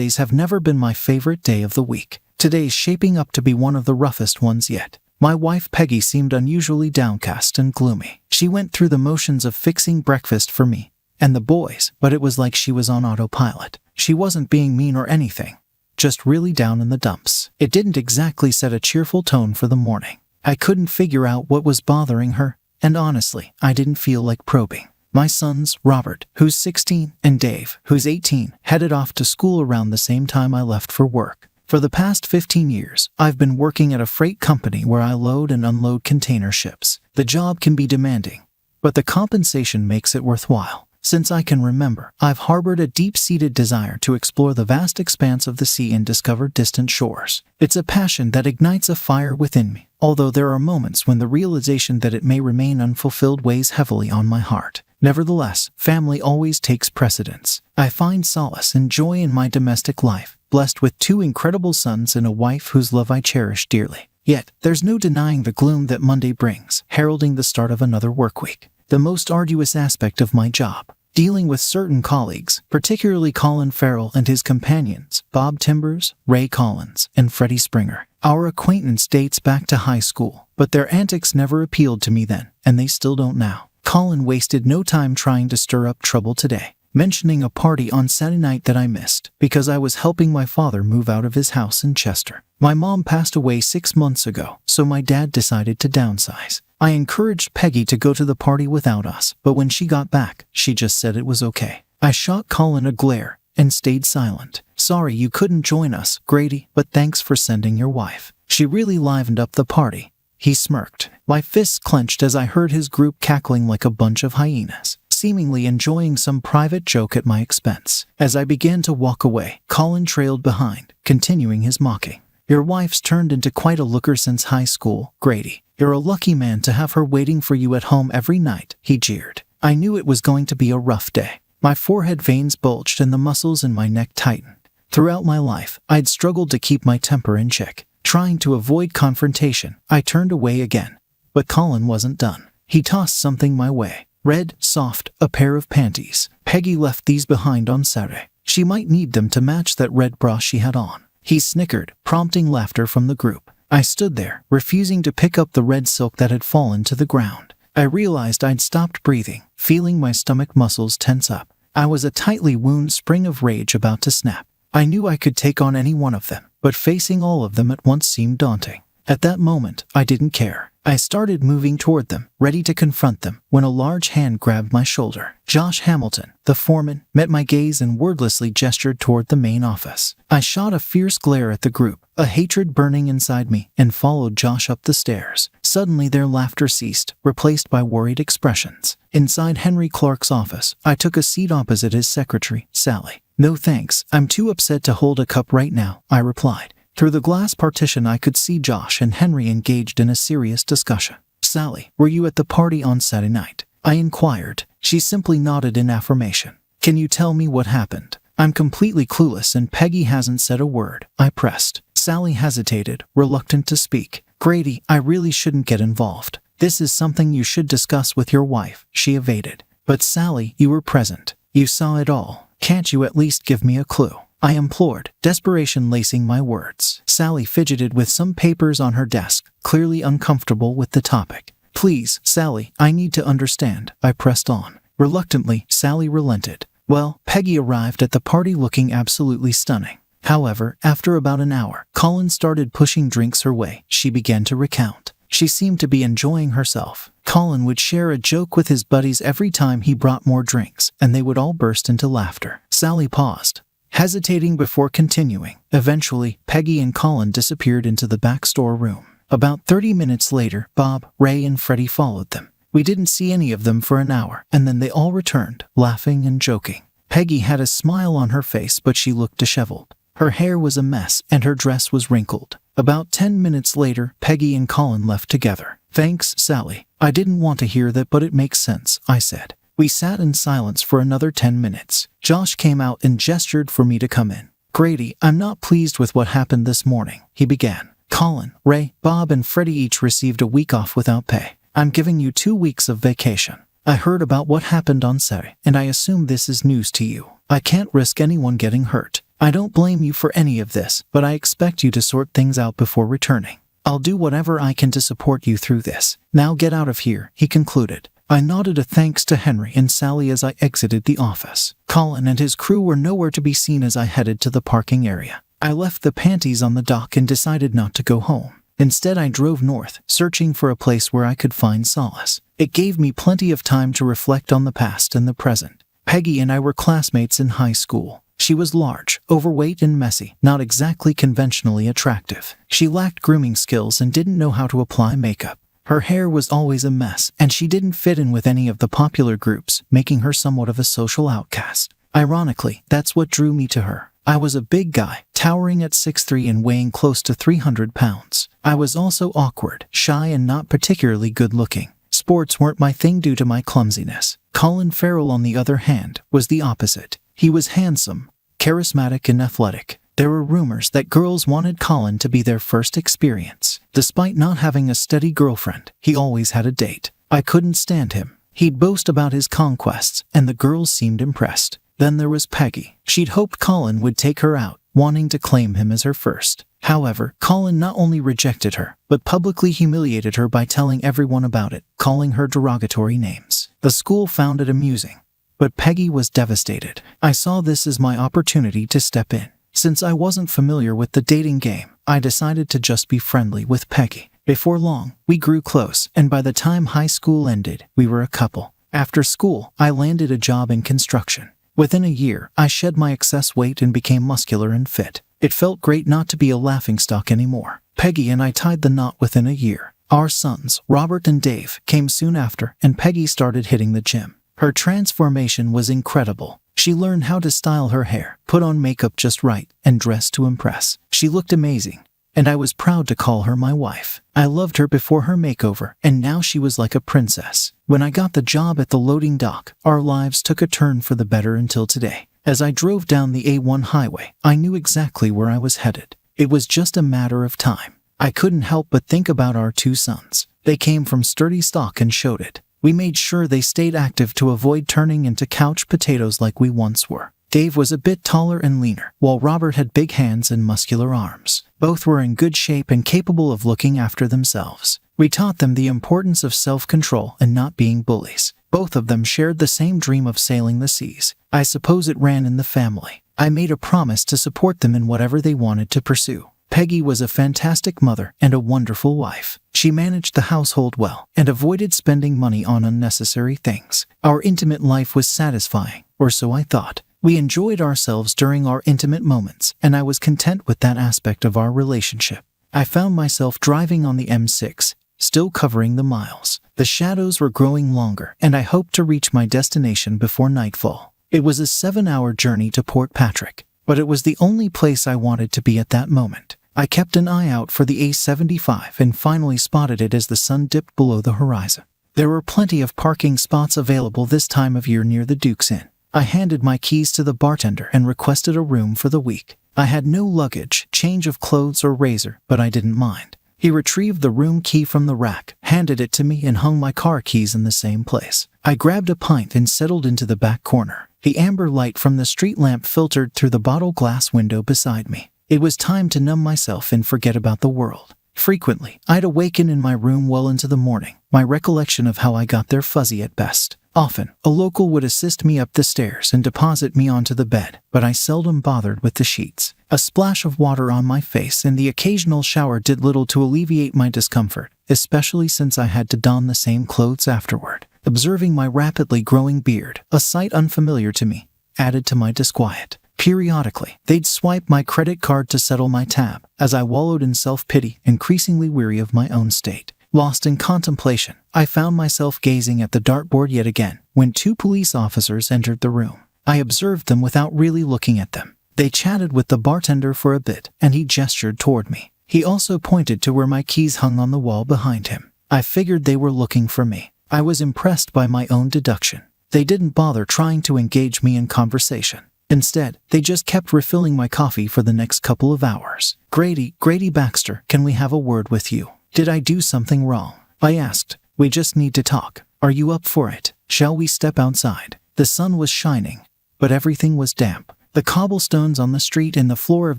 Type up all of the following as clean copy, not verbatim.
Mondays have never been my favorite day of the week. Today's shaping up to be one of the roughest ones yet. My wife Peggy seemed unusually downcast and gloomy. She went through the motions of fixing breakfast for me and the boys, but it was like she was on autopilot. She wasn't being mean or anything, just really down in the dumps. It didn't exactly set a cheerful tone for the morning. I couldn't figure out what was bothering her, and honestly, I didn't feel like probing. My sons, Robert, who's 16, and Dave, who's 18, headed off to school around the same time I left for work. For the past 15 years, I've been working at a freight company where I load and unload container ships. The job can be demanding, but the compensation makes it worthwhile. Since I can remember, I've harbored a deep-seated desire to explore the vast expanse of the sea and discover distant shores. It's a passion that ignites a fire within me, although there are moments when the realization that it may remain unfulfilled weighs heavily on my heart. Nevertheless, family always takes precedence. I find solace and joy in my domestic life, blessed with 2 incredible sons and a wife whose love I cherish dearly. Yet, there's no denying the gloom that Monday brings, heralding the start of another work week. The most arduous aspect of my job, dealing with certain colleagues, particularly Colin Farrell and his companions, Bob Timbers, Ray Collins, and Freddie Springer. Our acquaintance dates back to high school, but their antics never appealed to me then, and they still don't now. Colin wasted no time trying to stir up trouble today, mentioning a party on Saturday night that I missed because I was helping my father move out of his house in Chester. My mom passed away 6 months ago, so my dad decided to downsize. I encouraged Peggy to go to the party without us, but when she got back, she just said it was okay. I shot Colin a glare and stayed silent. Sorry you couldn't join us, Grady, but thanks for sending your wife. She really livened up the party. He smirked. My fists clenched as I heard his group cackling like a bunch of hyenas, seemingly enjoying some private joke at my expense. As I began to walk away, Colin trailed behind, continuing his mocking. Your wife's turned into quite a looker since high school, Grady. You're a lucky man to have her waiting for you at home every night, he jeered. I knew it was going to be a rough day. My forehead veins bulged and the muscles in my neck tightened. Throughout my life, I'd struggled to keep my temper in check. Trying to avoid confrontation, I turned away again. But Colin wasn't done. He tossed something my way. Red, soft, a pair of panties. Peggy left these behind on Saturday. She might need them to match that red bra she had on. He snickered, prompting laughter from the group. I stood there, refusing to pick up the red silk that had fallen to the ground. I realized I'd stopped breathing, feeling my stomach muscles tense up. I was a tightly wound spring of rage about to snap. I knew I could take on any one of them, but facing all of them at once seemed daunting. At that moment, I didn't care. I started moving toward them, ready to confront them, when a large hand grabbed my shoulder. Josh Hamilton, the foreman, met my gaze and wordlessly gestured toward the main office. I shot a fierce glare at the group, a hatred burning inside me, and followed Josh up the stairs. Suddenly their laughter ceased, replaced by worried expressions. Inside Henry Clark's office, I took a seat opposite his secretary, Sally. No thanks, I'm too upset to hold a cup right now, I replied. Through the glass partition I could see Josh and Henry engaged in a serious discussion. Sally, were you at the party on Saturday night? I inquired. She simply nodded in affirmation. Can you tell me what happened? I'm completely clueless and Peggy hasn't said a word, I pressed. Sally hesitated, reluctant to speak. Grady, I really shouldn't get involved. This is something you should discuss with your wife, she evaded. But Sally, you were present. You saw it all. Can't you at least give me a clue? I implored, desperation lacing my words. Sally fidgeted with some papers on her desk, clearly uncomfortable with the topic. Please, Sally, I need to understand, I pressed on. Reluctantly, Sally relented. Well, Peggy arrived at the party looking absolutely stunning. However, after about an hour, Colin started pushing drinks her way. She began to recount. She seemed to be enjoying herself. Colin would share a joke with his buddies every time he brought more drinks, and they would all burst into laughter. Sally paused, hesitating before continuing. Eventually, Peggy and Colin disappeared into the back storeroom. About 30 minutes later, Bob, Ray, and Freddie followed them. We didn't see any of them for an hour, and then they all returned, laughing and joking. Peggy had a smile on her face, but she looked disheveled. Her hair was a mess, and her dress was wrinkled. About 10 minutes later, Peggy and Colin left together. Thanks, Sally. I didn't want to hear that, but it makes sense, I said. We sat in silence for another 10 minutes. Josh came out and gestured for me to come in. Grady, I'm not pleased with what happened this morning, he began. Colin, Ray, Bob, and Freddie each received a week off without pay. I'm giving you 2 weeks of vacation. I heard about what happened on Saturday, and I assume this is news to you. I can't risk anyone getting hurt. I don't blame you for any of this, but I expect you to sort things out before returning. I'll do whatever I can to support you through this. Now get out of here," he concluded. I nodded a thanks to Henry and Sally as I exited the office. Colin and his crew were nowhere to be seen as I headed to the parking area. I left the panties on the dock and decided not to go home. Instead, I drove north, searching for a place where I could find solace. It gave me plenty of time to reflect on the past and the present. Peggy and I were classmates in high school. She was large, overweight and messy, not exactly conventionally attractive. She lacked grooming skills and didn't know how to apply makeup. Her hair was always a mess, and she didn't fit in with any of the popular groups, making her somewhat of a social outcast. Ironically, that's what drew me to her. I was a big guy, towering at 6'3" and weighing close to 300 pounds. I was also awkward, shy, and not particularly good-looking. Sports weren't my thing due to my clumsiness. Colin Farrell, on the other hand, was the opposite. He was handsome, charismatic, and athletic. There were rumors that girls wanted Colin to be their first experience. Despite not having a steady girlfriend, he always had a date. I couldn't stand him. He'd boast about his conquests, and the girls seemed impressed. Then there was Peggy. She'd hoped Colin would take her out, wanting to claim him as her first. However, Colin not only rejected her, but publicly humiliated her by telling everyone about it, calling her derogatory names. The school found it amusing, but Peggy was devastated. I saw this as my opportunity to step in. Since I wasn't familiar with the dating game, I decided to just be friendly with Peggy. Before long, we grew close, and by the time high school ended, we were a couple. After school, I landed a job in construction. Within a year, I shed my excess weight and became muscular and fit. It felt great not to be a laughingstock anymore. Peggy and I tied the knot within a year. Our sons, Robert and Dave, came soon after, and Peggy started hitting the gym. Her transformation was incredible. She learned how to style her hair, put on makeup just right, and dress to impress. She looked amazing, and I was proud to call her my wife. I loved her before her makeover, and now she was like a princess. When I got the job at the loading dock, our lives took a turn for the better until today. As I drove down the A1 highway, I knew exactly where I was headed. It was just a matter of time. I couldn't help but think about our two sons. They came from sturdy stock and showed it. We made sure they stayed active to avoid turning into couch potatoes like we once were. Dave was a bit taller and leaner, while Robert had big hands and muscular arms. Both were in good shape and capable of looking after themselves. We taught them the importance of self-control and not being bullies. Both of them shared the same dream of sailing the seas. I suppose it ran in the family. I made a promise to support them in whatever they wanted to pursue. Peggy was a fantastic mother and a wonderful wife. She managed the household well and avoided spending money on unnecessary things. Our intimate life was satisfying, or so I thought. We enjoyed ourselves during our intimate moments, and I was content with that aspect of our relationship. I found myself driving on the M6, still covering the miles. The shadows were growing longer, and I hoped to reach my destination before nightfall. It was a 7-hour journey to Port Patrick, but it was the only place I wanted to be at that moment. I kept an eye out for the A75 and finally spotted it as the sun dipped below the horizon. There were plenty of parking spots available this time of year near the Duke's Inn. I handed my keys to the bartender and requested a room for the week. I had no luggage, change of clothes, or razor, but I didn't mind. He retrieved the room key from the rack, handed it to me, and hung my car keys in the same place. I grabbed a pint and settled into the back corner. The amber light from the street lamp filtered through the bottle glass window beside me. It was time to numb myself and forget about the world. Frequently, I'd awaken in my room well into the morning, my recollection of how I got there fuzzy at best. Often, a local would assist me up the stairs and deposit me onto the bed, but I seldom bothered with the sheets. A splash of water on my face and the occasional shower did little to alleviate my discomfort, especially since I had to don the same clothes afterward. Observing my rapidly growing beard, a sight unfamiliar to me, added to my disquiet. Periodically, they'd swipe my credit card to settle my tab, as I wallowed in self-pity, increasingly weary of my own state. Lost in contemplation, I found myself gazing at the dartboard yet again, when 2 police officers entered the room. I observed them without really looking at them. They chatted with the bartender for a bit, and he gestured toward me. He also pointed to where my keys hung on the wall behind him. I figured they were looking for me. I was impressed by my own deduction. They didn't bother trying to engage me in conversation. Instead, they just kept refilling my coffee for the next couple of hours. Grady Baxter, can we have a word with you? Did I do something wrong? I asked. We just need to talk. Are you up for it? Shall we step outside? The sun was shining, but everything was damp. The cobblestones on the street and the floor of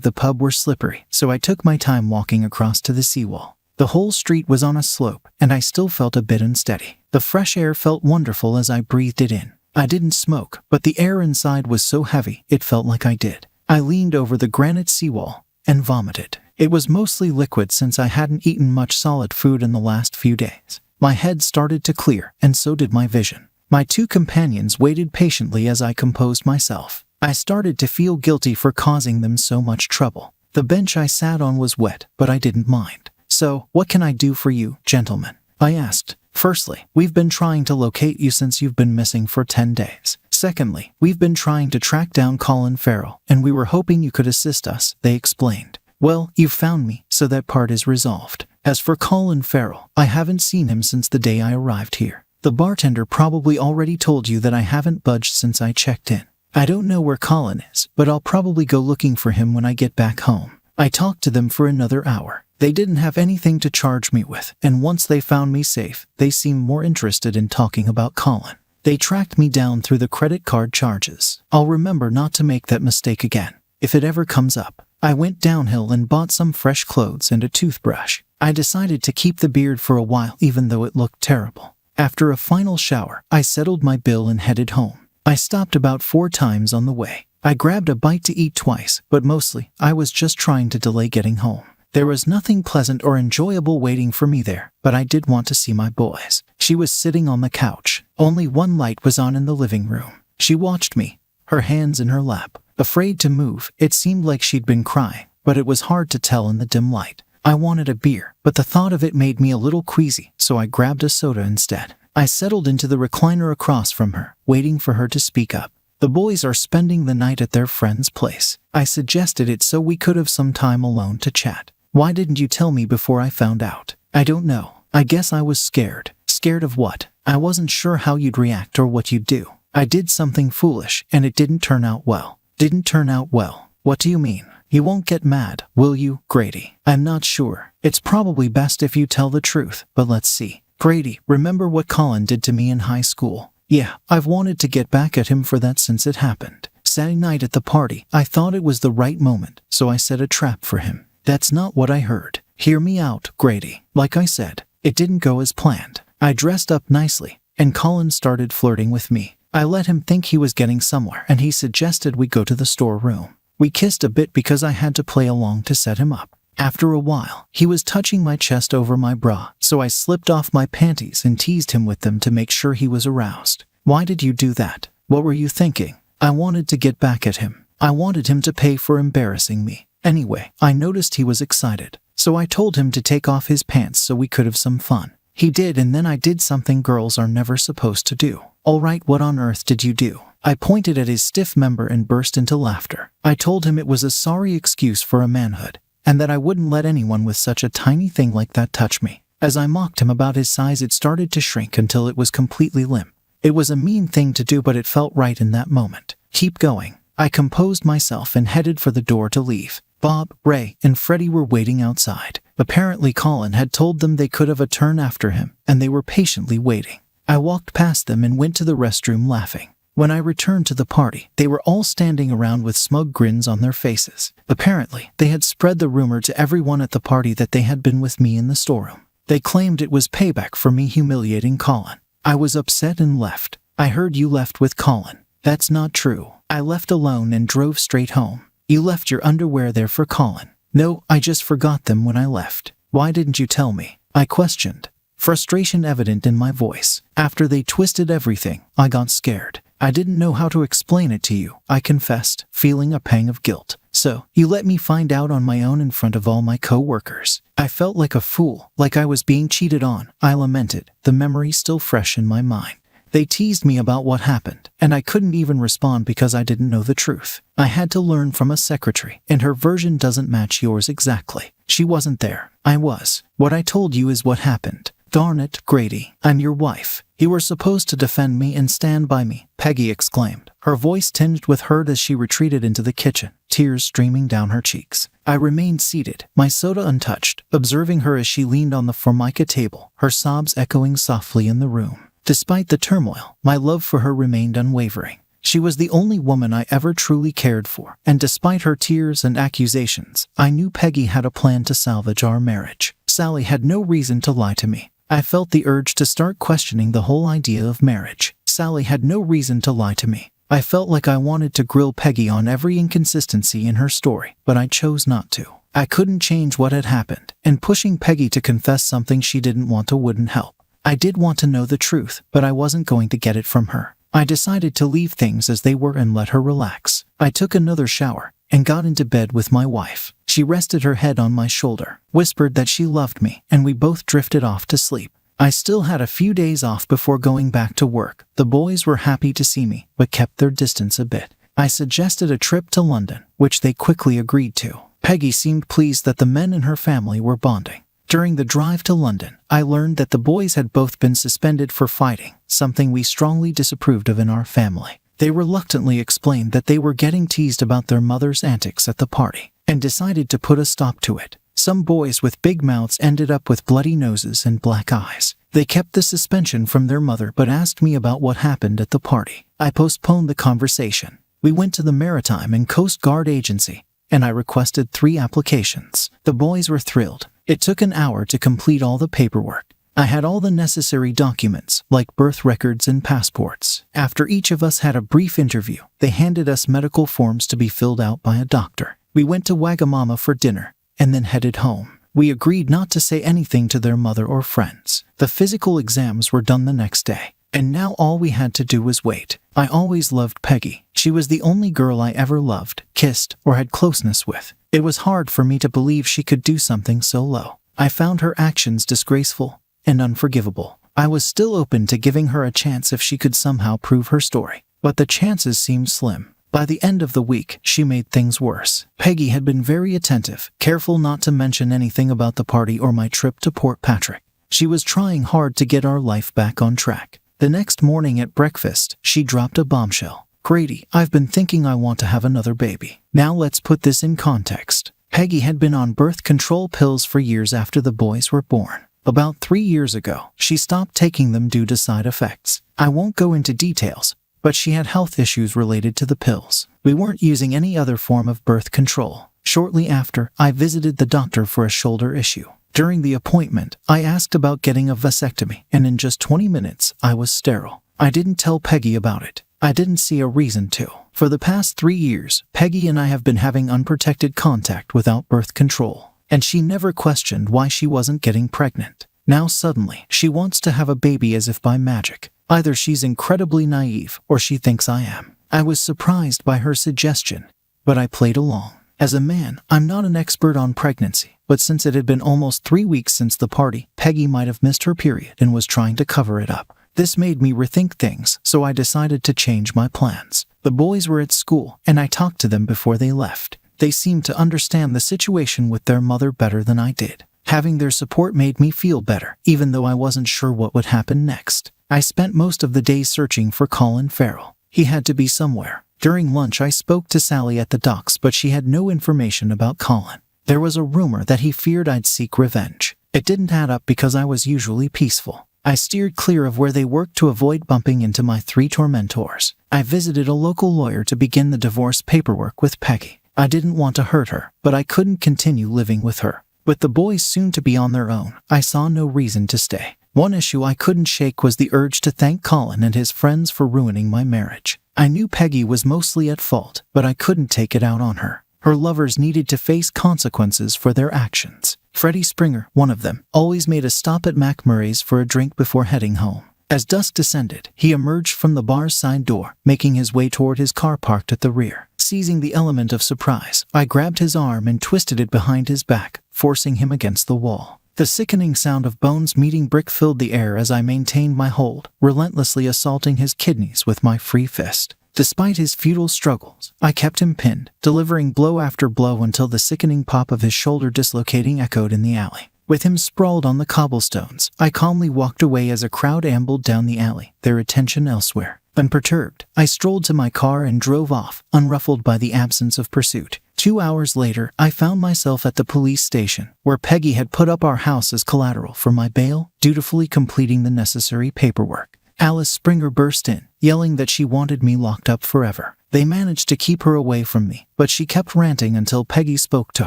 the pub were slippery, so I took my time walking across to the seawall. The whole street was on a slope, and I still felt a bit unsteady. The fresh air felt wonderful as I breathed it in. I didn't smoke, but the air inside was so heavy, it felt like I did. I leaned over the granite seawall and vomited. It was mostly liquid since I hadn't eaten much solid food in the last few days. My head started to clear, and so did my vision. My two companions waited patiently as I composed myself. I started to feel guilty for causing them so much trouble. The bench I sat on was wet, but I didn't mind. "So, what can I do for you, gentlemen?" I asked. "Firstly, we've been trying to locate you since you've been missing for 10 days. Secondly, we've been trying to track down Colin Farrell, and we were hoping you could assist us," they explained. "Well, you've found me, so that part is resolved. As for Colin Farrell, I haven't seen him since the day I arrived here. The bartender probably already told you that I haven't budged since I checked in. I don't know where Colin is, but I'll probably go looking for him when I get back home." I talked to them for another hour. They didn't have anything to charge me with, and once they found me safe, they seemed more interested in talking about Colin. They tracked me down through the credit card charges. I'll remember not to make that mistake again, if it ever comes up. I went downhill and bought some fresh clothes and a toothbrush. I decided to keep the beard for a while even though it looked terrible. After a final shower, I settled my bill and headed home. I stopped about 4 times on the way. I grabbed a bite to eat twice, but mostly, I was just trying to delay getting home. There was nothing pleasant or enjoyable waiting for me there, but I did want to see my boys. She was sitting on the couch. Only one light was on in the living room. She watched me, her hands in her lap. Afraid to move, it seemed like she'd been crying, but it was hard to tell in the dim light. I wanted a beer, but the thought of it made me a little queasy, so I grabbed a soda instead. I settled into the recliner across from her, waiting for her to speak up. "The boys are spending the night at their friend's place. I suggested it so we could have some time alone to chat. Why didn't you tell me before I found out?" "I don't know. I guess I was scared." "Scared of what?" "I wasn't sure how you'd react or what you'd do. I did something foolish, and it didn't turn out well." "Didn't turn out well? What do you mean? You won't get mad, will you, Grady?" "I'm not sure. It's probably best if you tell the truth, but let's see." "Grady, remember what Colin did to me in high school?" "Yeah, I've wanted to get back at him for that since it happened. Saturday night at the party, I thought it was the right moment, so I set a trap for him." "That's not what I heard. Hear me out, Grady. Like I said, it didn't go as planned. I dressed up nicely, and Colin started flirting with me. I let him think he was getting somewhere, and he suggested we go to the storeroom. We kissed a bit because I had to play along to set him up. After a while, he was touching my chest over my bra, so I slipped off my panties and teased him with them to make sure he was aroused." "Why did you do that? What were you thinking?" "I wanted to get back at him. I wanted him to pay for embarrassing me. Anyway, I noticed he was excited, so I told him to take off his pants so we could have some fun. He did, and then I did something girls are never supposed to do." "All right, what on earth did you do?" I pointed at his stiff member and burst into laughter. I told him it was a sorry excuse for a manhood, and that I wouldn't let anyone with such a tiny thing like that touch me. As I mocked him about his size, it started to shrink until it was completely limp. It was a mean thing to do, but it felt right in that moment. "Keep going." I composed myself and headed for the door to leave. Bob, Ray, and Freddie were waiting outside. Apparently Colin had told them they could have a turn after him, and they were patiently waiting. I walked past them and went to the restroom laughing. When I returned to the party, they were all standing around with smug grins on their faces. Apparently, they had spread the rumor to everyone at the party that they had been with me in the storeroom. They claimed it was payback for me humiliating Colin. I was upset and left. "I heard you left with Colin." "That's not true. I left alone and drove straight home." "You left your underwear there for Colin." "No, I just forgot them when I left." "Why didn't you tell me?" I questioned, frustration evident in my voice. "After they twisted everything, I got scared. I didn't know how to explain it to you," I confessed, feeling a pang of guilt. "So, you let me find out on my own in front of all my co-workers." I felt like a fool, like I was being cheated on, I lamented, the memory still fresh in my mind. They teased me about what happened, and I couldn't even respond because I didn't know the truth. I had to learn from a secretary, and her version doesn't match yours exactly. She wasn't there. I was. What I told you is what happened. "Darn it, Grady, I'm your wife. You were supposed to defend me and stand by me," Peggy exclaimed, her voice tinged with hurt as she retreated into the kitchen, tears streaming down her cheeks. I remained seated, my soda untouched, observing her as she leaned on the formica table, her sobs echoing softly in the room. Despite the turmoil, my love for her remained unwavering. She was the only woman I ever truly cared for, and despite her tears and accusations, I knew Peggy had a plan to salvage our marriage. Sally had no reason to lie to me. I felt the urge to start questioning the whole idea of marriage. Sally had no reason to lie to me. I felt like I wanted to grill Peggy on every inconsistency in her story, but I chose not to. I couldn't change what had happened, and pushing Peggy to confess something she didn't want to wouldn't help. I did want to know the truth, but I wasn't going to get it from her. I decided to leave things as they were and let her relax. I took another shower and got into bed with my wife. She rested her head on my shoulder, whispered that she loved me, and we both drifted off to sleep. I still had a few days off before going back to work. The boys were happy to see me, but kept their distance a bit. I suggested a trip to London, which they quickly agreed to. Peggy seemed pleased that the men in her family were bonding. During the drive to London, I learned that the boys had both been suspended for fighting, something we strongly disapproved of in our family. They reluctantly explained that they were getting teased about their mother's antics at the party, and decided to put a stop to it. Some boys with big mouths ended up with bloody noses and black eyes. They kept the suspension from their mother but asked me about what happened at the party. I postponed the conversation. We went to the Maritime and Coast Guard Agency, and I requested 3 applications. The boys were thrilled. It took an hour to complete all the paperwork. I had all the necessary documents, like birth records and passports. After each of us had a brief interview, they handed us medical forms to be filled out by a doctor. We went to Wagamama for dinner, and then headed home. We agreed not to say anything to their mother or friends. The physical exams were done the next day, and now all we had to do was wait. I always loved Peggy. She was the only girl I ever loved, kissed, or had closeness with. It was hard for me to believe she could do something so low. I found her actions disgraceful and unforgivable. I was still open to giving her a chance if she could somehow prove her story, but the chances seemed slim. By the end of the week, she made things worse. Peggy had been very attentive, careful not to mention anything about the party or my trip to Port Patrick. She was trying hard to get our life back on track. The next morning at breakfast, she dropped a bombshell. "Grady, I've been thinking I want to have another baby." Now let's put this in context. Peggy had been on birth control pills for years after the boys were born. About 3 years ago, she stopped taking them due to side effects. I won't go into details, but she had health issues related to the pills. We weren't using any other form of birth control. Shortly after, I visited the doctor for a shoulder issue. During the appointment, I asked about getting a vasectomy, and in just 20 minutes, I was sterile. I didn't tell Peggy about it. I didn't see a reason to. For the past 3 years, Peggy and I have been having unprotected contact without birth control, and she never questioned why she wasn't getting pregnant. Now suddenly, she wants to have a baby as if by magic. Either she's incredibly naive, or she thinks I am. I was surprised by her suggestion, but I played along. As a man, I'm not an expert on pregnancy, but since it had been almost 3 weeks since the party, Peggy might have missed her period and was trying to cover it up. This made me rethink things, so I decided to change my plans. The boys were at school, and I talked to them before they left. They seemed to understand the situation with their mother better than I did. Having their support made me feel better, even though I wasn't sure what would happen next. I spent most of the day searching for Colin Farrell. He had to be somewhere. During lunch, I spoke to Sally at the docks, but she had no information about Colin. There was a rumor that he feared I'd seek revenge. It didn't add up because I was usually peaceful. I steered clear of where they worked to avoid bumping into my 3 tormentors. I visited a local lawyer to begin the divorce paperwork with Peggy. I didn't want to hurt her, but I couldn't continue living with her. With the boys soon to be on their own, I saw no reason to stay. One issue I couldn't shake was the urge to thank Colin and his friends for ruining my marriage. I knew Peggy was mostly at fault, but I couldn't take it out on her. Her lovers needed to face consequences for their actions. Freddie Springer, one of them, always made a stop at McMurray's for a drink before heading home. As dusk descended, he emerged from the bar's side door, making his way toward his car parked at the rear. Seizing the element of surprise, I grabbed his arm and twisted it behind his back, forcing him against the wall. The sickening sound of bones meeting brick filled the air as I maintained my hold, relentlessly assaulting his kidneys with my free fist. Despite his futile struggles, I kept him pinned, delivering blow after blow until the sickening pop of his shoulder dislocating echoed in the alley. With him sprawled on the cobblestones, I calmly walked away as a crowd ambled down the alley, their attention elsewhere. Unperturbed, I strolled to my car and drove off, unruffled by the absence of pursuit. 2 hours later, I found myself at the police station, where Peggy had put up our house as collateral for my bail, dutifully completing the necessary paperwork. Alice Springer burst in, yelling that she wanted me locked up forever. They managed to keep her away from me, but she kept ranting until Peggy spoke to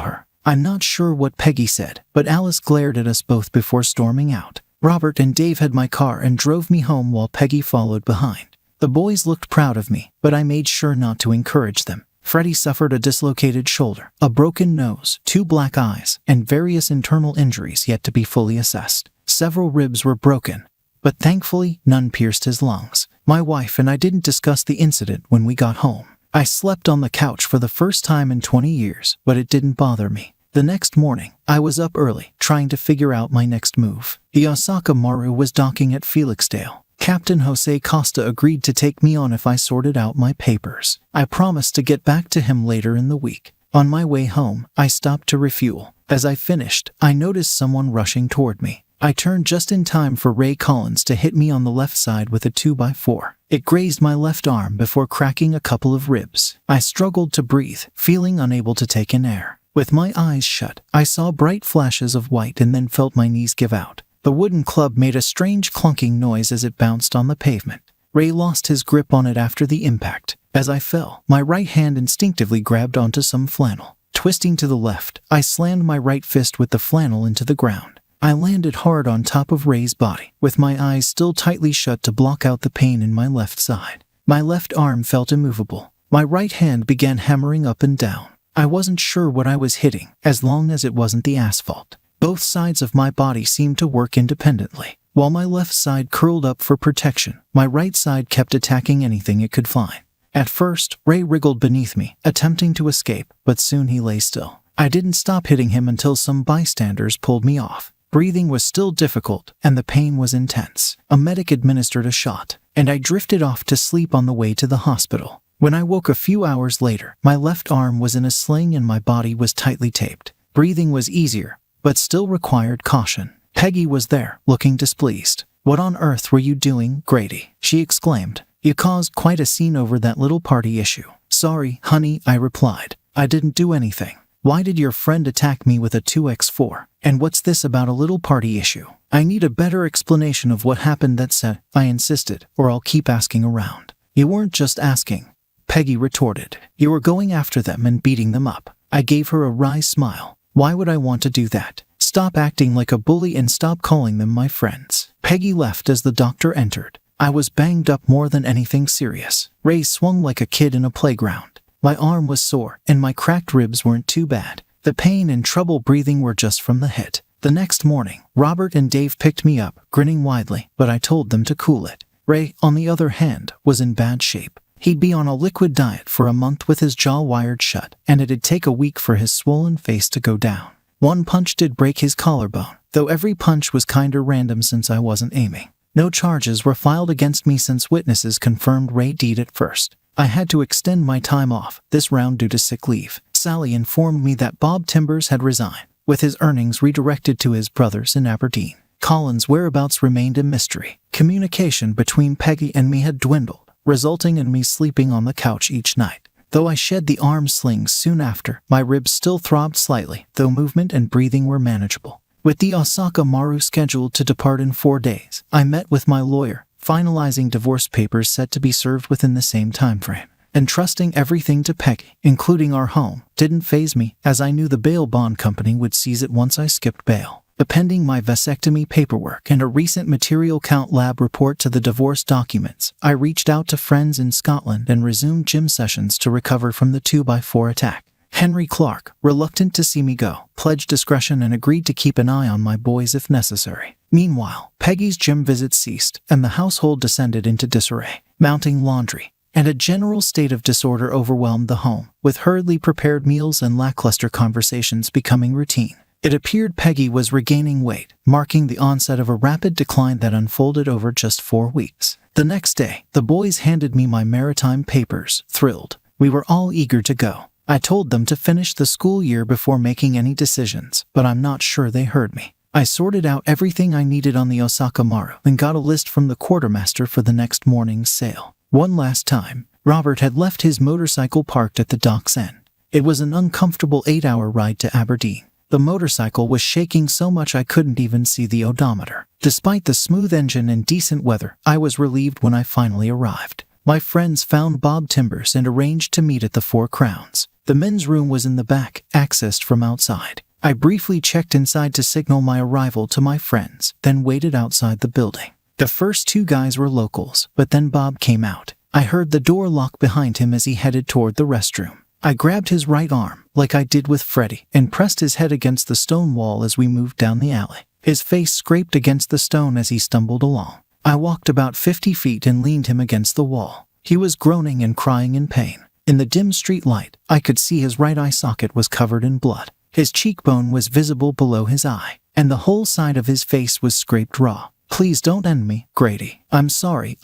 her. I'm not sure what Peggy said, but Alice glared at us both before storming out. Robert and Dave had my car and drove me home while Peggy followed behind. The boys looked proud of me, but I made sure not to encourage them. Freddie suffered a dislocated shoulder, a broken nose, 2 black eyes, and various internal injuries yet to be fully assessed. Several ribs were broken, but thankfully none pierced his lungs. My wife and I didn't discuss the incident when we got home. I slept on the couch for the first time in 20 years, but it didn't bother me. The next morning, I was up early, trying to figure out my next move. The Osaka Maru was docking at Felixdale. Captain Jose Costa agreed to take me on if I sorted out my papers. I promised to get back to him later in the week. On my way home, I stopped to refuel. As I finished, I noticed someone rushing toward me. I turned just in time for Ray Collins to hit me on the left side with a 2x4. It grazed my left arm before cracking a couple of ribs. I struggled to breathe, feeling unable to take in air. With my eyes shut, I saw bright flashes of white and then felt my knees give out. The wooden club made a strange clunking noise as it bounced on the pavement. Ray lost his grip on it after the impact. As I fell, my right hand instinctively grabbed onto some flannel. Twisting to the left, I slammed my right fist with the flannel into the ground. I landed hard on top of Ray's body, with my eyes still tightly shut to block out the pain in my left side. My left arm felt immovable. My right hand began hammering up and down. I wasn't sure what I was hitting, as long as it wasn't the asphalt. Both sides of my body seemed to work independently. While my left side curled up for protection, my right side kept attacking anything it could find. At first, Ray wriggled beneath me, attempting to escape, but soon he lay still. I didn't stop hitting him until some bystanders pulled me off. Breathing was still difficult, and the pain was intense. A medic administered a shot, and I drifted off to sleep on the way to the hospital. When I woke a few hours later, my left arm was in a sling and my body was tightly taped. Breathing was easier, but still required caution. Peggy was there, looking displeased. "What on earth were you doing, Grady?" she exclaimed. "You caused quite a scene over that little party issue." "Sorry, honey," I replied. "I didn't do anything." "Why did your friend attack me with a 2x4? And what's this about a little party issue?" "I need a better explanation of what happened that set," I insisted, "or I'll keep asking around." "You weren't just asking," Peggy retorted. "You were going after them and beating them up." I gave her a wry smile. "Why would I want to do that? Stop acting like a bully and stop calling them my friends." Peggy left as the doctor entered. I was banged up more than anything serious. Ray swung like a kid in a playground. My arm was sore, and my cracked ribs weren't too bad. The pain and trouble breathing were just from the hit. The next morning, Robert and Dave picked me up, grinning widely, but I told them to cool it. Ray, on the other hand, was in bad shape. He'd be on a liquid diet for a month with his jaw wired shut, and it'd take a week for his swollen face to go down. One punch did break his collarbone, though every punch was kinda random since I wasn't aiming. No charges were filed against me since witnesses confirmed Ray did at first. I had to extend my time off, this round due to sick leave. Sally informed me that Bob Timbers had resigned, with his earnings redirected to his brothers in Aberdeen. Colin's whereabouts remained a mystery. Communication between Peggy and me had dwindled, resulting in me sleeping on the couch each night. Though I shed the arm slings soon after, my ribs still throbbed slightly, though movement and breathing were manageable. With the Osaka Maru scheduled to depart in 4 days, I met with my lawyer, finalizing divorce papers set to be served within the same time frame. Entrusting everything to Peggy, including our home, didn't faze me, as I knew the bail bond company would seize it once I skipped bail. Appending my vasectomy paperwork and a recent material count lab report to the divorce documents, I reached out to friends in Scotland and resumed gym sessions to recover from the 2x4 attack. Henry Clark, reluctant to see me go, pledged discretion and agreed to keep an eye on my boys if necessary. Meanwhile, Peggy's gym visits ceased, and the household descended into disarray. Mounting laundry and a general state of disorder overwhelmed the home, with hurriedly prepared meals and lackluster conversations becoming routine. It appeared Peggy was regaining weight, marking the onset of a rapid decline that unfolded over just 4 weeks. The next day, the boys handed me my maritime papers, thrilled. We were all eager to go. I told them to finish the school year before making any decisions, but I'm not sure they heard me. I sorted out everything I needed on the Osaka Maru and got a list from the quartermaster for the next morning's sail. One last time, Robert had left his motorcycle parked at the dock's end. It was an uncomfortable 8-hour ride to Aberdeen. The motorcycle was shaking so much I couldn't even see the odometer. Despite the smooth engine and decent weather, I was relieved when I finally arrived. My friends found Bob Timbers and arranged to meet at the Four Crowns. The men's room was in the back, accessed from outside. I briefly checked inside to signal my arrival to my friends, then waited outside the building. The first two guys were locals, but then Bob came out. I heard the door lock behind him as he headed toward the restroom. I grabbed his right arm, like I did with Freddie, and pressed his head against the stone wall as we moved down the alley. His face scraped against the stone as he stumbled along. I walked about 50 feet and leaned him against the wall. He was groaning and crying in pain. In the dim street light, I could see his right eye socket was covered in blood. His cheekbone was visible below his eye, and the whole side of his face was scraped raw. "Please don't end me, Grady. I'm sorry,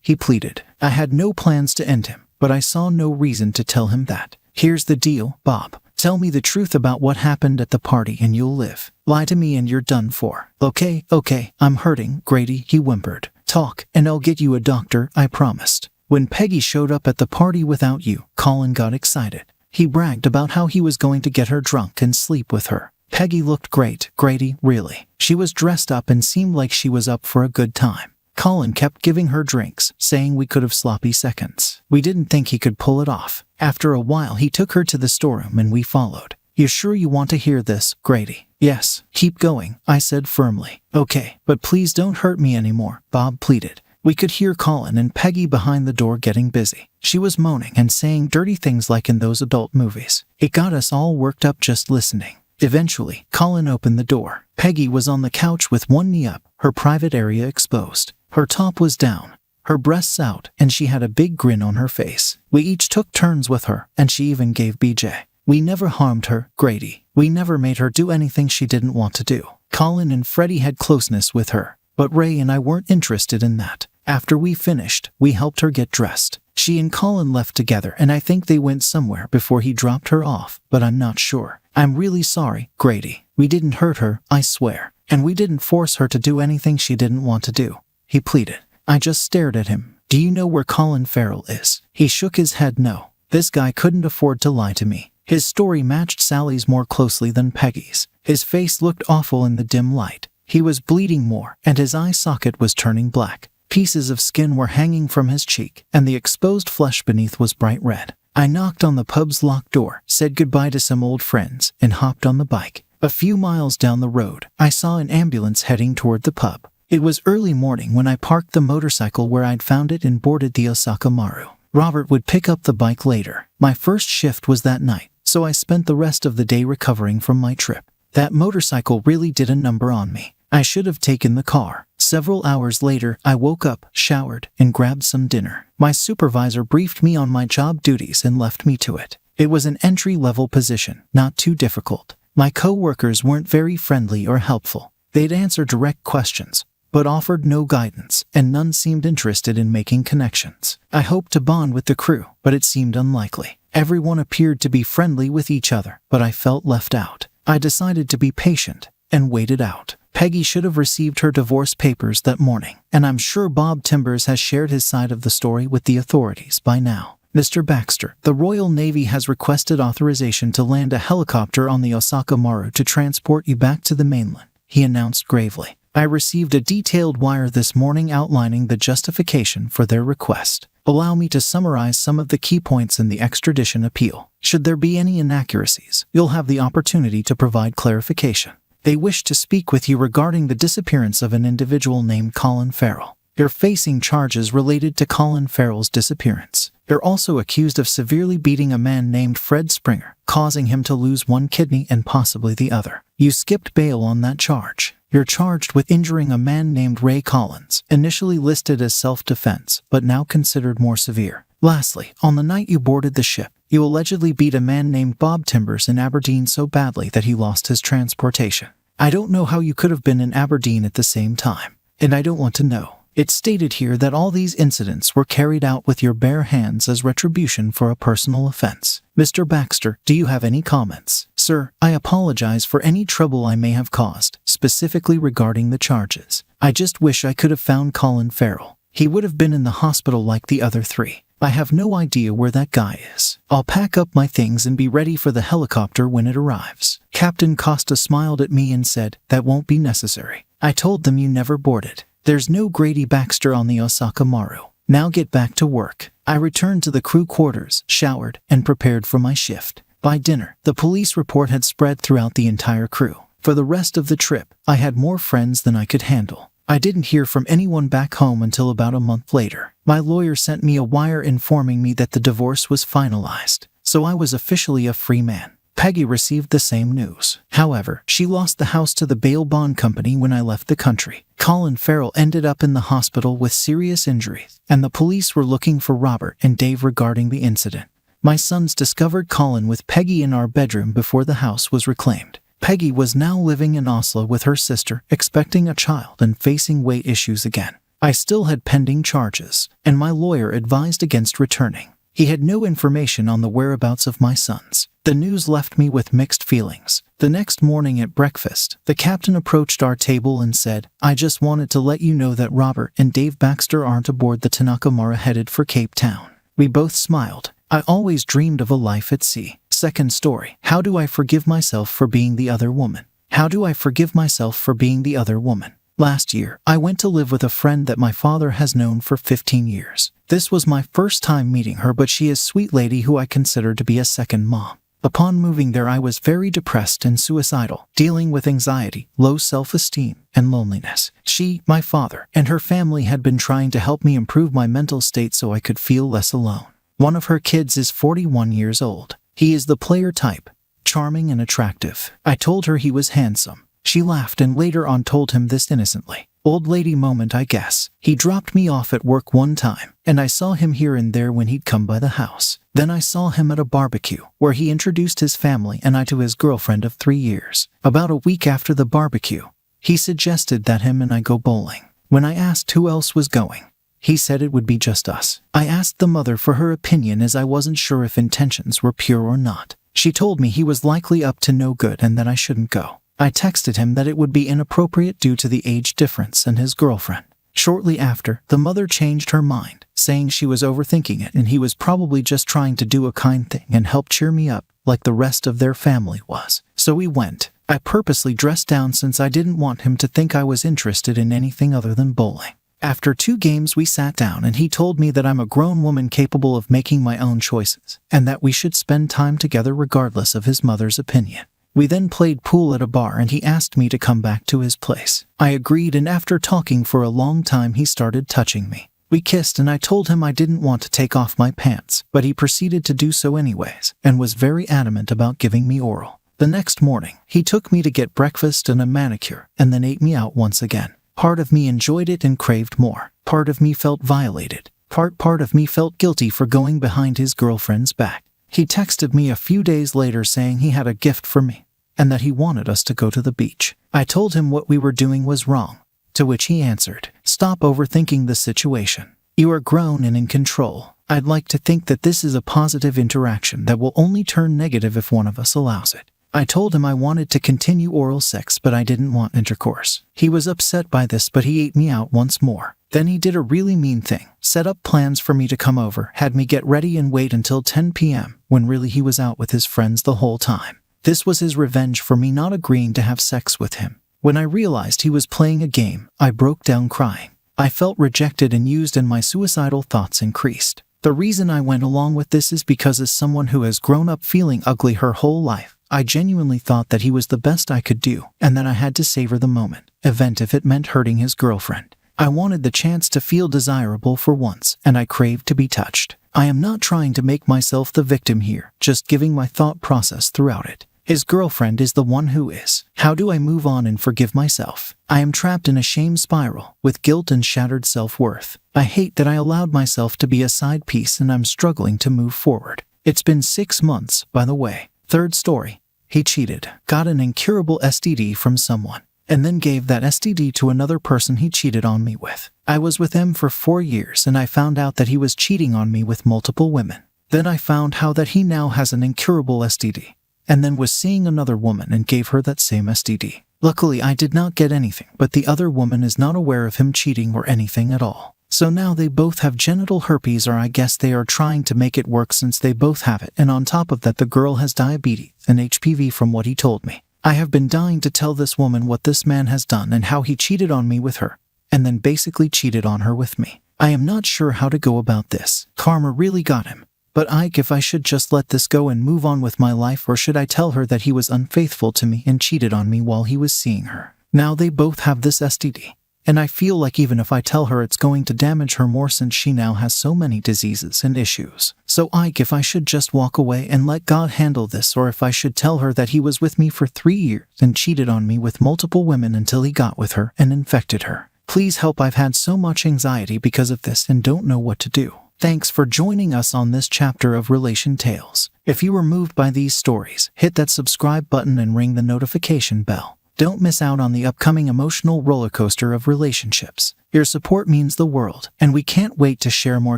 he pleaded. I had no plans to end him, but I saw no reason to tell him that. "Here's the deal, Bob. Tell me the truth about what happened at the party and you'll live. Lie to me and you're done for." Okay, I'm hurting, Grady," he whimpered. "Talk, and I'll get you a doctor, I promised." "When Peggy showed up at the party without you," Colin got excited. He bragged about how he was going to get her drunk and sleep with her. "Peggy looked great, Grady, really. She was dressed up and seemed like she was up for a good time." Colin kept giving her drinks, saying we could have sloppy seconds. We didn't think he could pull it off. After a while he took her to the storeroom and we followed. "You sure you want to hear this, Grady?" "Yes, keep going," I said firmly. "Okay, but please don't hurt me anymore," Bob pleaded. We could hear Colin and Peggy behind the door getting busy. She was moaning and saying dirty things like in those adult movies. It got us all worked up just listening. Eventually, Colin opened the door. Peggy was on the couch with one knee up, her private area exposed. Her top was down, her breasts out, and she had a big grin on her face. We each took turns with her, and she even gave BJ. We never harmed her, Grady. We never made her do anything she didn't want to do. Colin and Freddie had closeness with her, but Ray and I weren't interested in that. After we finished, we helped her get dressed. She and Colin left together, and I think they went somewhere before he dropped her off, but I'm not sure. "I'm really sorry, Grady. We didn't hurt her, I swear. And we didn't force her to do anything she didn't want to do," he pleaded. I just stared at him. "Do you know where Colin Farrell is?" He shook his head no. This guy couldn't afford to lie to me. His story matched Sally's more closely than Peggy's. His face looked awful in the dim light. He was bleeding more, and his eye socket was turning black. Pieces of skin were hanging from his cheek, and the exposed flesh beneath was bright red. I knocked on the pub's locked door, said goodbye to some old friends, and hopped on the bike. A few miles down the road, I saw an ambulance heading toward the pub. It was early morning when I parked the motorcycle where I'd found it and boarded the Osaka Maru. Robert would pick up the bike later. My first shift was that night, so I spent the rest of the day recovering from my trip. That motorcycle really did a number on me. I should have taken the car. Several hours later, I woke up, showered, and grabbed some dinner. My supervisor briefed me on my job duties and left me to it. It was an entry-level position, not too difficult. My co-workers weren't very friendly or helpful. They'd answer direct questions, but offered no guidance, and none seemed interested in making connections. I hoped to bond with the crew, but it seemed unlikely. Everyone appeared to be friendly with each other, but I felt left out. I decided to be patient and waited out. Peggy should have received her divorce papers that morning, and I'm sure Bob Timbers has shared his side of the story with the authorities by now. "Mr. Baxter, the Royal Navy has requested authorization to land a helicopter on the Osaka Maru to transport you back to the mainland," he announced gravely. "I received a detailed wire this morning outlining the justification for their request. Allow me to summarize some of the key points in the extradition appeal. Should there be any inaccuracies, you'll have the opportunity to provide clarification. They wish to speak with you regarding the disappearance of an individual named Colin Farrell. You're facing charges related to Colin Farrell's disappearance. You're also accused of severely beating a man named Fred Springer, causing him to lose one kidney and possibly the other. You skipped bail on that charge. You're charged with injuring a man named Ray Collins, initially listed as self-defense, but now considered more severe. Lastly, on the night you boarded the ship, you allegedly beat a man named Bob Timbers in Aberdeen so badly that he lost his transportation. I don't know how you could have been in Aberdeen at the same time, and I don't want to know. It's stated here that all these incidents were carried out with your bare hands as retribution for a personal offense. Mr. Baxter, do you have any comments?" "Sir, I apologize for any trouble I may have caused, specifically regarding the charges. I just wish I could have found Colin Farrell. He would have been in the hospital like the other three. I have no idea where that guy is. I'll pack up my things and be ready for the helicopter when it arrives. Captain Costa smiled at me and said, "That won't be necessary. I told them you never boarded. There's no Grady Baxter on the Osaka Maru. Now get back to work." I returned to the crew quarters, showered, and prepared for my shift. By dinner, the police report had spread throughout the entire crew. For the rest of the trip, I had more friends than I could handle. I didn't hear from anyone back home until about a month later. My lawyer sent me a wire informing me that the divorce was finalized, so I was officially a free man. Peggy received the same news. However, she lost the house to the bail bond company when I left the country. Colin Farrell ended up in the hospital with serious injuries, and the police were looking for Robert and Dave regarding the incident. My sons discovered Colin with Peggy in our bedroom before the house was reclaimed. Peggy was now living in Oslo with her sister, expecting a child and facing weight issues again. I still had pending charges, and my lawyer advised against returning. He had no information on the whereabouts of my sons. The news left me with mixed feelings. The next morning at breakfast, the captain approached our table and said, "I just wanted to let you know that Robert and Dave Baxter aren't aboard the Tanaka Mara headed for Cape Town." We both smiled. I always dreamed of a life at sea. Second story. How do I forgive myself for being the other woman? How do I forgive myself for being the other woman? Last year, I went to live with a friend that my father has known for 15 years. This was my first time meeting her, but she is a sweet lady who I consider to be a second mom. Upon moving there, I was very depressed and suicidal, dealing with anxiety, low self-esteem, and loneliness. She, my father, and her family had been trying to help me improve my mental state so I could feel less alone. One of her kids is 41 years old. He is the player type, charming and attractive. I told her he was handsome. She laughed and later on told him this innocently. Old lady moment, I guess. He dropped me off at work one time, and I saw him here and there when he'd come by the house. Then I saw him at a barbecue, where he introduced his family and I to his girlfriend of 3 years. About a week after the barbecue, he suggested that him and I go bowling. When I asked who else was going, he said it would be just us. I asked the mother for her opinion as I wasn't sure if intentions were pure or not. She told me he was likely up to no good and that I shouldn't go. I texted him that it would be inappropriate due to the age difference and his girlfriend. Shortly after, the mother changed her mind, saying she was overthinking it and he was probably just trying to do a kind thing and help cheer me up, like the rest of their family was. So we went. I purposely dressed down since I didn't want him to think I was interested in anything other than bowling. After 2 games we sat down and he told me that I'm a grown woman capable of making my own choices, and that we should spend time together regardless of his mother's opinion. We then played pool at a bar and he asked me to come back to his place. I agreed, and after talking for a long time he started touching me. We kissed and I told him I didn't want to take off my pants, but he proceeded to do so anyways, and was very adamant about giving me oral. The next morning, he took me to get breakfast and a manicure, and then ate me out once again. Part of me enjoyed it and craved more. Part of me felt violated. Part of me felt guilty for going behind his girlfriend's back. He texted me a few days later saying he had a gift for me, and that he wanted us to go to the beach. I told him what we were doing was wrong, to which he answered, "Stop overthinking the situation. You are grown and in control. I'd like to think that this is a positive interaction that will only turn negative if one of us allows it." I told him I wanted to continue oral sex, but I didn't want intercourse. He was upset by this, but he ate me out once more. Then he did a really mean thing, set up plans for me to come over, had me get ready and wait until 10 p.m., when really he was out with his friends the whole time. This was his revenge for me not agreeing to have sex with him. When I realized he was playing a game, I broke down crying. I felt rejected and used, and my suicidal thoughts increased. The reason I went along with this is because, as someone who has grown up feeling ugly her whole life, I genuinely thought that he was the best I could do, and that I had to savor the moment, event if it meant hurting his girlfriend. I wanted the chance to feel desirable for once, and I craved to be touched. I am not trying to make myself the victim here, just giving my thought process throughout it. His girlfriend is the one who is. How do I move on and forgive myself? I am trapped in a shame spiral, with guilt and shattered self-worth. I hate that I allowed myself to be a side piece, and I'm struggling to move forward. It's been 6 months, by the way. Third story. He cheated, got an incurable STD from someone, and then gave that STD to another person he cheated on me with. I was with him for 4 years, and I found out that he was cheating on me with multiple women. Then I found out that he now has an incurable STD, and then was seeing another woman and gave her that same STD. Luckily, I did not get anything, but the other woman is not aware of him cheating or anything at all. So now they both have genital herpes, or I guess they are trying to make it work since they both have it, and on top of that the girl has diabetes and HPV from what he told me. I have been dying to tell this woman what this man has done and how he cheated on me with her, and then basically cheated on her with me. I am not sure how to go about this. Karma really got him. But Ike, if I should just let this go and move on with my life, or should I tell her that he was unfaithful to me and cheated on me while he was seeing her? Now they both have this STD. And I feel like even if I tell her, it's going to damage her more since she now has so many diseases and issues. So Ike, if I should just walk away and let God handle this, or if I should tell her that he was with me for 3 years and cheated on me with multiple women until he got with her and infected her. Please help, I've had so much anxiety because of this and don't know what to do. Thanks for joining us on this chapter of Relation Tales. If you were moved by these stories, hit that subscribe button and ring the notification bell. Don't miss out on the upcoming emotional roller coaster of relationships. Your support means the world, and we can't wait to share more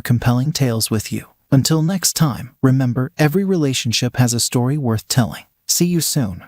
compelling tales with you. Until next time, remember, every relationship has a story worth telling. See you soon.